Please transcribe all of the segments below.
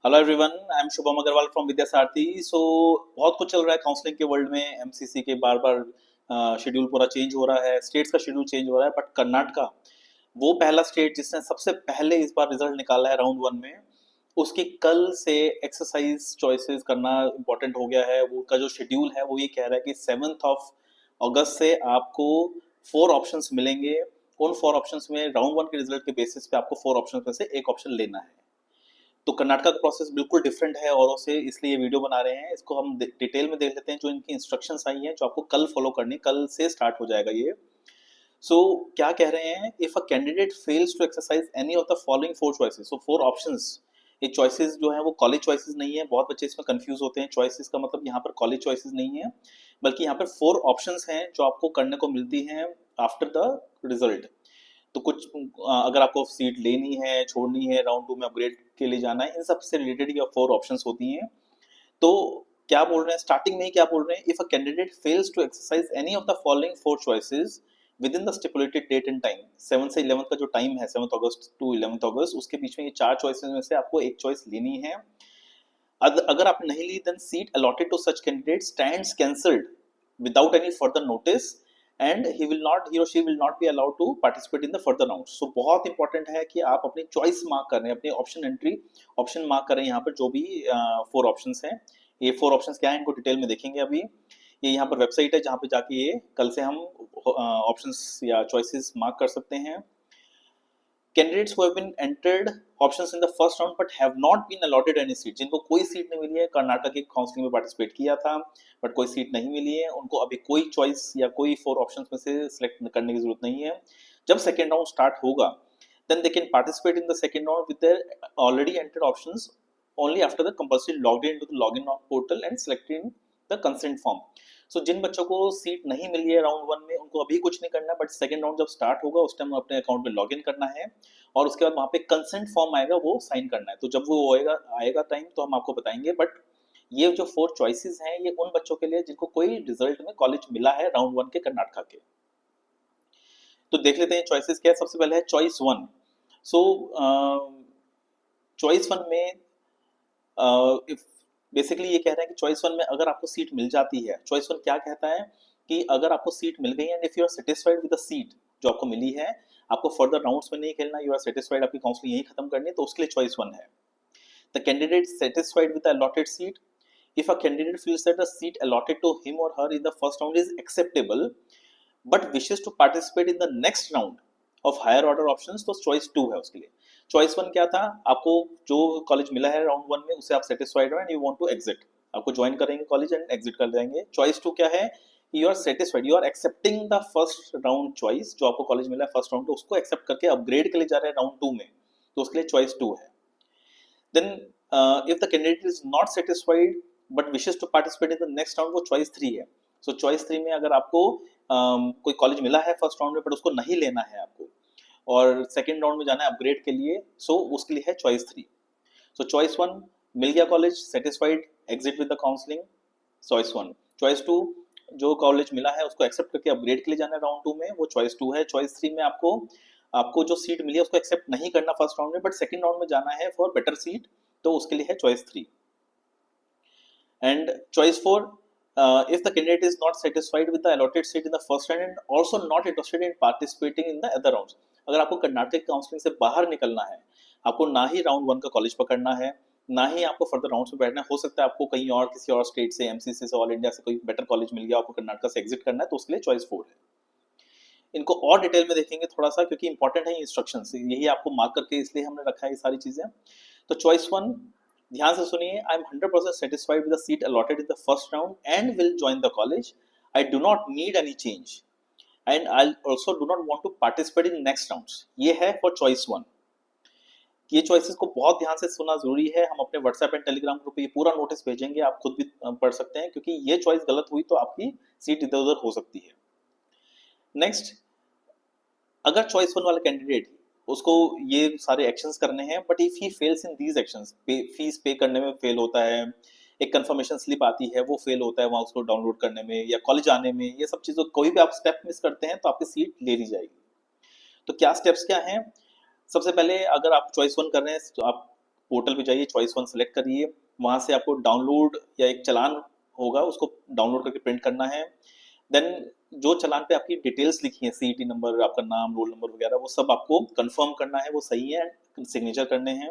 Hello everyone, I am Shubham Agarwal from Vidya Sarathi. So बहुत कुछ चल रहा है काउंसलिंग के वर्ल्ड में। एमसीसी के बार बार शेड्यूल पूरा चेंज हो रहा है, स्टेट्स का शेड्यूल चेंज हो रहा है, बट कर्नाटका वो पहला स्टेट जिसने सबसे पहले इस बार रिजल्ट निकाला है राउंड वन में। उसकी कल से एक्सरसाइज चॉइसेस करना इम्पोर्टेंट हो गया है। वो का जो शेड्यूल है वो ये कह रहा है कि 7 अगस्त से आपको 4 ऑप्शंस मिलेंगे। उन 4 ऑप्शंस में राउंड वन के रिजल्ट के बेसिस पे आपको 4 ऑप्शंस में से एक ऑप्शन लेना है। तो कर्नाटका का प्रोसेस बिल्कुल डिफरेंट है औरों से, इसलिए ये वीडियो बना रहे हैं। इसको हम डिटेल में देख लेते हैं। जो इनकी इंस्ट्रक्शंस आई हैं जो आपको कल फॉलो करनी, कल से स्टार्ट हो जाएगा ये। सो क्या कह रहे हैं, if a candidate fails to exercise any of the following 4 choices. So 4 options, ये चॉइसेस जो है वो कॉलेज चॉइसेस नहीं है। बहुत बच्चे इसमें कंफ्यूज होते हैं। चॉइसेस का मतलब यहाँ पर कॉलेज चॉइसेस नहीं है, बल्कि यहाँ पर 4 ऑप्शंस हैं जो आपको करने को मिलती हैं आफ्टर द रिजल्ट। तो कुछ अगर आपको सीट लेनी है, छोड़नी है, राउंड टू में अपग्रेड के लिए जाना है, इन सब से रिलेटेड ये 4 ऑप्शंस होती हैं। तो क्या बोल रहे हैं स्टार्टिंग में ही, क्या बोल रहे हैं, if a candidate fails to exercise any of the following 4 choices within the stipulated date and time. 7 से 11 का जो टाइम है, 7 अगस्त टू 11 अगस्त, उसके बीच में ये 4 चॉइसेस में से आपको एक चॉइस लेनी है। अगर आपने नहीं ली, then seat allotted to such candidate stands cancelled without any further notice and he or she will not be allowed to participate in the further rounds। So बहुत इंपॉर्टेंट है कि आप अपनी चॉइस मार्क कर रहे हैं, अपने ऑप्शन मार्क कर रहे हैं। यहाँ पर जो भी 4 ऑप्शंस हैं, ये 4 ऑप्शंस क्या है इनको डिटेल में देखेंगे अभी। ये यहाँ पर वेबसाइट है जहाँ पे जाके ये कल से हम ऑप्शंस या चॉइसेस मार्क कर सकते हैं। Candidates who have been entered options in the first round but have not been allotted any seat, जिनको कोई सीट नहीं मिली है, कर्नाटक की काउंसलिंग में पार्टिसिपेट किया था बट कोई सीट नहीं मिली है, उनको अभी कोई चॉइस या कोई 4 ऑप्शंस में से सिलेक्ट करने की जरूरत नहीं है। जब सेकेंड राउंड स्टार्ट होगा, then they can participate in the second round with their already entered options only after the compulsory logged into the login portal and selecting the consent form। सो जिन बच्चों को seat नहीं मिली है round one में, उनको अभी कुछ नहीं करना, बट सेकेंड राउंड जब स्टार्ट होगा उस टाइम अपने अकाउंट में लॉग इन करना है और उसके बाद वहाँ पे कंसेंट फॉर्म आएगा, वो साइन करना है। तो जब वो आएगा आएगा टाइम तो हम आपको बताएंगे। बट ये जो 4 चॉइसेस हैं ये उन बच्चों के लिए जिनको कोई रिजल्ट में कॉलेज मिला है राउंड वन के कर्नाटका के। तो देख लेते हैं चॉइसेस क्या है। सबसे पहले है चॉइस वन। सो चॉइस वन में इफ बेसिकली ये कह रहे हैं कि चॉइस वन में अगर आपको सीट मिल जाती है, चॉइस वन क्या कहता है कि अगर आपको सीट मिल गई है and if you are satisfied with the seat जो आपको मिली है, आपको फर्दर राउंड्स में नहीं खेलना, यू आर सेटिस्फाइड, आपकी काउंसलिंग यही खत्म करनी है, तो उसके लिए चॉइस वन है। The candidate satisfied with the allotted seat. If a candidate feels that the seat allotted to him और her in the first round is acceptable but wishes to participate in the next round of higher order options, तो choice two है उसके लिए। Choice one क्या था, आपको जो college मिला है राउंड वन में उससे आप सेटिस्फाइड हो and you want to exit, आपको ज्वाइन करेंगे कॉलेज एंड एग्जिट कर जाएंगे। चॉइस टू क्या है, you are satisfied, you are accepting the first round choice, जो आपको कॉलेज मिला है फर्स्ट राउंड, तो उसको एक्सेप्ट करके अपग्रेड के लिए जा रहे हैं राउंड टू में, तो उसके लिए चॉइस टू है। Then if the candidate is not satisfied but wishes to participate in the next round, वो चॉइस थ्री है। सो चॉइस थ्री में अगर आपको कोई कॉलेज मिला है फर्स्ट राउंड में बट उसको नहीं लेना है आपको और सेकेंड राउंड में जाना है अपग्रेड के लिए, सो उसके लिए है choice three. So choice one, मिल गया college, satisfied, exit with the counselling, choice one. Choice two, जो कॉलेज मिला है उसको एक्सेप्ट करके अपग्रेड के लिए जाना है राउंड टू में, वो चॉइस टू है। चॉइस थ्री में आपको आपको जो सीट मिली है उसको एक्सेप्ट नहीं करना फर्स्ट राउंड में, बट सेकेंड राउंड में जाना है फॉर बेटर सीट, तो उसके लिए है choice three. And choice 4, if the candidate is not satisfied with the allotted seat in the first round and also not interested in participating in the other rounds, अगर आपको Karnataka counselling से बाहर निकलना है, आपको ना ही राउंड वन का college पकड़ना है, ना ही आपको फर्दर राउंड्स में बैठना है, हो सकता है आपको कहीं और किसी और स्टेट से, एमसीसी से, ऑल इंडिया से कोई बेटर कॉलेज मिल गया, आपको कर्नाटक से एग्जिट करना है, तो उसके लिए चॉइस 4 है। इनको और डिटेल में देखेंगे थोड़ा सा क्योंकि इंपॉर्टेंट है इंस्ट्रक्शंस, यही आपको मार्क करके इसलिए हमने रखा है ये सारी चीजें। तो चॉइस वन, ध्यान से सुनिए, I am 100% satisfied with the seat allotted in the first round and will join the college. I do not need any change and I also do not want to participate in next rounds. ये है for choice one. ये choices को बहुत ध्यान से सुनना जरूरी है। हम अपने व्हाट्सएप एंड टेलीग्राम ग्रुप पे ये पूरा नोटिस भेजेंगे, आप खुद भी पढ़ सकते हैं, क्योंकि ये चॉइस गलत हुई तो आपकी सीट इधर उधर हो सकती है। नेक्स्ट, अगर चॉइस वन वाला कैंडिडेट उसको ये सारे एक्शंस करने हैं but if he fails in these actions, fees pay करने में फेल होता है, एक कंफर्मेशन स्लिप आती है वो फेल होता है वहां उसको डाउनलोड करने में या कॉलेज आने में, ये सब चीजों कोई भी आप स्टेप मिस करते हैं तो आपकी सीट ले ली जाएगी। तो क्या स्टेप्स क्या हैं, सबसे पहले अगर आप चॉइस वन कर रहे हैं तो आप पोर्टल पे जाइए, चॉइस वन सेलेक्ट करिए, वहाँ से आपको डाउनलोड या एक चालान होगा, उसको डाउनलोड करके प्रिंट करना है। देन जो चालान पे आपकी डिटेल्स लिखी है, सीईटी नंबर, आपका नाम, रोल नंबर वगैरह, वो सब आपको कंफर्म करना है वो सही है, सिग्नेचर करने हैं।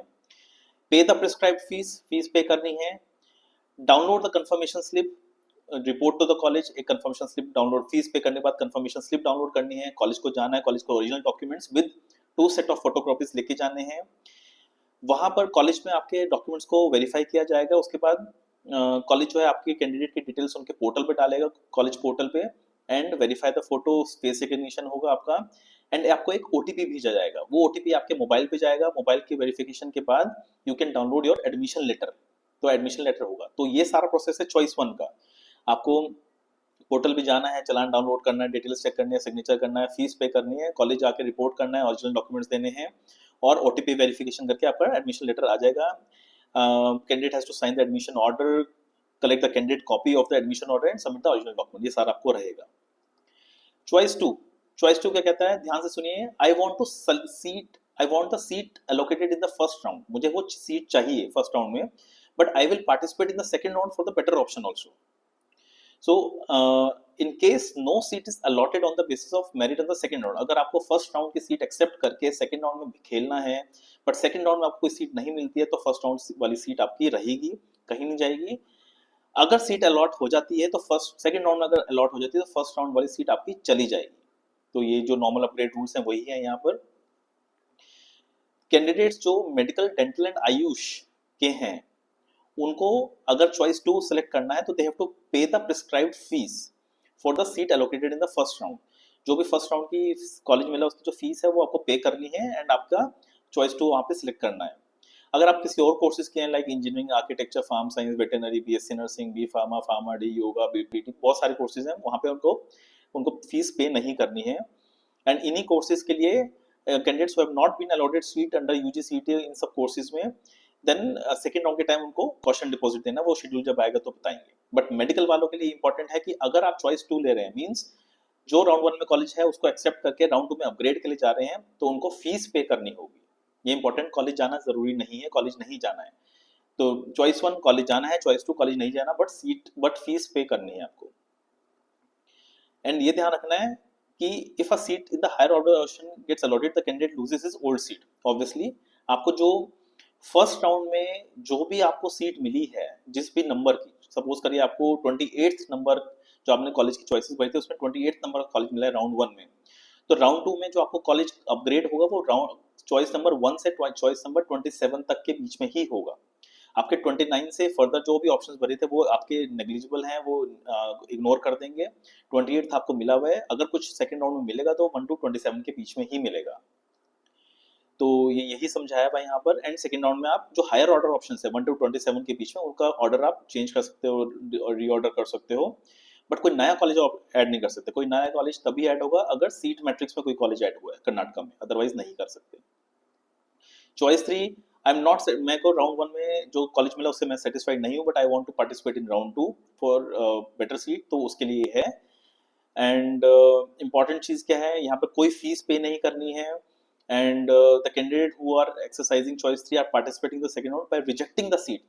पे the prescribed fees, fees pay करनी है। Download the confirmation slip, report to the college, एक confirmation slip download, fees pay करने के बाद कंफर्मेशन स्लिप डाउनलोड करनी है, कॉलेज को जाना है, कॉलेज को original documents with 2 set of photocopies लेके जाने हैं। वहां पर कॉलेज में आपके डॉक्यूमेंट्स को वेरीफाई किया जाएगा, उसके बाद कॉलेज जो है आपके कैंडिडेट की डिटेल्स उनके पोर्टल पे डालेगा, कॉलेज पोर्टल पे, and verify the photo, face recognition होगा आपका, एंड आपको एक ओटीपी भेजा जाएगा, वो ओटीपी आपके मोबाइल पे जाएगा। मोबाइल की वेरिफिकेशन के बाद you can download your admission letter, तो एडमिशन लेटर होगा। तो ये सारा प्रोसेस है चॉइस वन का। आपको पोर्टल पे जाना है, चालान डाउनलोड करना है, डिटेल्स चेक करनी है, सिग्नेचर करना है, फीस पे करनी है, कॉलेज जाके रिपोर्ट करना है, ओरिजिनल डॉक्यूमेंट्स देने हैं, और ओटीपी वेरिफिकेशन करके आपका एडमिशन लेटर आ जाएगा। Candidate has to sign the admission order, collect the candidate copy of the admission order and submit the original document, ये सारा आपको रहेगा। चॉइस टू, चॉइस टू क्या कहता है, ध्यान से सुनिए। I want the seat allocated in the first round, मुझे वो सीट चाहिए फर्स्ट राउंड में, but I will participate in the second round for the better option also. So, in case no seat is allotted on the basis of merit in the second round, अगर आपको first round की seat accept करके second round में खेलना है, but second round में आपको कोई सीट नहीं मिलती है, तो फर्स्ट राउंड वाली सीट आपकी रहेगी, कहीं नहीं जाएगी। अगर सीट अलॉट हो जाती है तो सेकंड राउंड में अगर अलॉट हो जाती है तो फर्स्ट राउंड वाली सीट आपकी चली जाएगी। तो ये जो नॉर्मल अपग्रेड रूल्स हैं वही है यहाँ पर। कैंडिडेट्स जो मेडिकल, डेंटल एंड आयुष के हैं, उनको अगर चॉइस टू सेलेक्ट करना है तो दे हैव टू पे the prescribed fees for the seat allocated in the first round. जो भी फर्स्ट राउंड की कॉलेज मिला उसकी जो फीस है वो आपको पे करनी है, एंड आपका चॉइस टू वहाँ पे सिलेक्ट करना है। अगर आप किसी और कोर्सेज के हैं like engineering, architecture, pharm science, veterinary, BSc nursing, B pharma, pharma D, yoga, BPT, बहुत सारे कोर्सेज हैं, वहाँ पे उनको फीस पे नहीं करनी है। एंड इन्हीं कोर्सेज के लिए candidates who have not been allotted seat under UGCET इन सब कोर्सेज में, देन सेकेंड राउंड के टाइम उनको कॉशन डिपॉजिट देना, वो शेड्यूल जब आएगा तो बताएंगे। बट मेडिकल वालों के लिए इंपॉर्टेंट है कि अगर आप चॉइस टू ले रहे हैं, मीन्स जो राउंड वन में कॉलेज है उसको एक्सेप्ट करके राउंड टू में अपग्रेड के लिए जा रहे हैं, तो उनको फीस पे करनी होगी। ये इंपॉर्टेंट, कॉलेज जाना जरूरी नहीं है, कॉलेज नहीं जाना है तो चॉइस वन कॉलेज जाना है, चॉइस टू कॉलेज नहीं जाना, बट फीस पे करनी है आपको। एंड ये ध्यान रखना है कि if a seat in the higher order option gets allotted, the candidate loses his old seat. Obviously आपको जो फर्स्ट राउंड में जो भी आपको सीट मिली है, जिस भी नंबर की, सपोज करिए आपको 28th नंबर, जो आपने कॉलेज की चॉइसेस भरी थी उसमें 28th नंबर का कॉलेज मिला है राउंड वन में, तो राउंड टू में जो आपको कॉलेज अपग्रेड होगा वो राउंड चॉइस नंबर 1 से चॉइस नंबर 27 तक के बीच में ही होगा। आपके 29 से फर्दर जो भी ऑप्शंस भरे थे वो आपके नेग्लिजिबल हैं, वो इग्नोर कर देंगे। 28 आपको मिला हुआ है, अगर कुछ सेकंड राउंड में मिलेगा तो 1 to 27 के बीच में ही मिलेगा। तो ये यही समझाया हुआ यहाँ पर। एंड सेकंड राउंड में आप जो हायर ऑर्डर ऑप्शन है 1 to 27 के बीच में, उनका ऑर्डर आप चेंज कर सकते हो और रीऑर्डर कर सकते हो, बट कोई नया कॉलेज आप ऐड नहीं कर सकते। कोई नया कॉलेज तभी ऐड होगा अगर सीट मैट्रिक्स में कोई कॉलेज ऐड हुआ है कर्नाटक में, अदरवाइज नहीं कर सकते। Choice three, I am not, मैं को राउंड वन में जो कॉलेज मिला उससे मैं सेटिस्फाइड नहीं हूँ, but I want to participate in round two for better seat, तो उसके लिए है। एंड इम्पॉर्टेंट चीज़ क्या है, यहाँ पर कोई फीस पे नहीं करनी है। And the candidate who are exercising choice three are participating the second round by rejecting the seat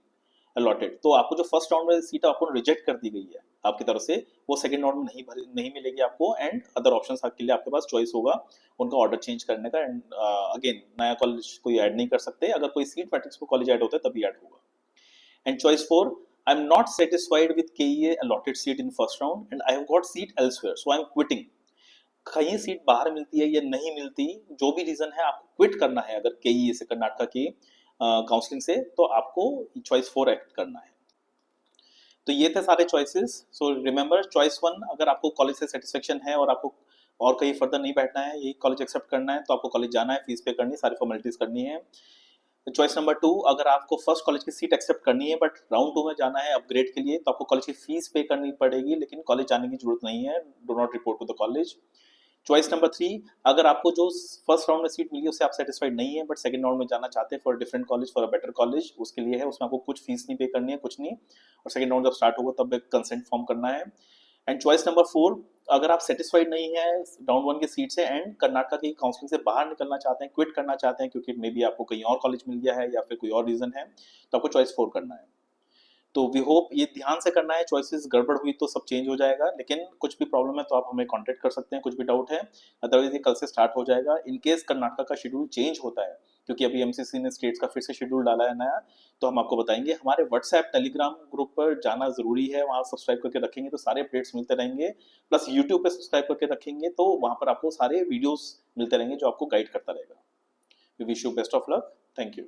allotted. तो आपको जो फर्स्ट राउंड में सीट आपको रिजेक्ट कर दी गई है आपकी तरफ से, वो सेकंड राउंड में नहीं मिलेगी आपको, एंड अदर ऑप्शंस के लिए आपके पास चॉइस होगा उनका ऑर्डर चेंज करने का। एंड अगेन नया कॉलेज कोई ऐड नहीं कर सकते, अगर कोई सीट मैट्रिक्स में कॉलेज ऐड होता है तभी ऐड होगा। And choice four, I am not satisfied with KEA allotted seat in first round and I have got seat elsewhere, so I am quitting। कहीं सीट बाहर मिलती है या नहीं मिलती, जो भी रीजन है आपको क्विट करना है। अगर KEA से, कर्नाटक की काउंसलिंग से, तो आपको चॉइस 4 एक्ट करना है। तो ये थे सारे चॉइसेस। सो रिमेंबर, चॉइस 1 अगर आपको कॉलेज से सेटिस्फेक्शन है और आपको और कहीं फर्दर नहीं बैठना है, यही कॉलेज एक्सेप्ट करना है, तो आपको कॉलेज जाना है, फीस पे करनी है, सारी फॉर्मेलिटीज करनी है। चॉइस नंबर 2, अगर आपको फर्स्ट कॉलेज की सीट एक्सेप्ट करनी है बट राउंड 2 में जाना है अपग्रेड के लिए, तो आपको कॉलेज की फीस पे करनी पड़ेगी, लेकिन कॉलेज जाने की जरूरत नहीं है, do not report to the college. Choice number 3, अगर आपको जो फर्स्ट राउंड में सीट मिली उससे आप सेटिस्फाइड नहीं है बट सेकंड राउंड में जाना चाहते हैं for different college, for a better college, उसके लिए है, उसमें आपको कुछ फीस नहीं पे करनी है, कुछ नहीं, और सेकंड राउंड जब स्टार्ट होगा तब एक कंसेंट फॉर्म करना है। एंड चॉइस नंबर 4, अगर आप सेटिस्फाइड नहीं है राउंड वन की सीट से एंड कर्नाटका की काउंसलिंग से बाहर निकलना चाहते हैं, क्विट करना चाहते हैं क्योंकि मे बी आपको कहीं और कॉलेज मिल गया है या फिर कोई और रीजन है, तो आपको चॉइस 4 करना है। तो वी होप ये ध्यान से करना है, चॉइसेस गड़बड़ हुई तो सब चेंज हो जाएगा, लेकिन कुछ भी प्रॉब्लम है तो आप हमें कांटेक्ट कर सकते हैं, कुछ भी डाउट है, अदरवाइज ये कल से स्टार्ट हो जाएगा। इन केस कर्नाटका का शेड्यूल चेंज होता है, क्योंकि अभी एमसीसी ने स्टेट्स का फिर से शेड्यूल डाला है नया, तो हम आपको बताएंगे। हमारे व्हाट्सएप टेलीग्राम ग्रुप पर जाना जरूरी है, वहाँ सब्सक्राइब करके रखेंगे तो सारे अपडेट्स मिलते रहेंगे, प्लस यूट्यूब पे सब्सक्राइब करके रखेंगे तो वहाँ पर आपको सारे वीडियोस मिलते रहेंगे जो आपको गाइड करता रहेगा। We wish you best of luck, thank you.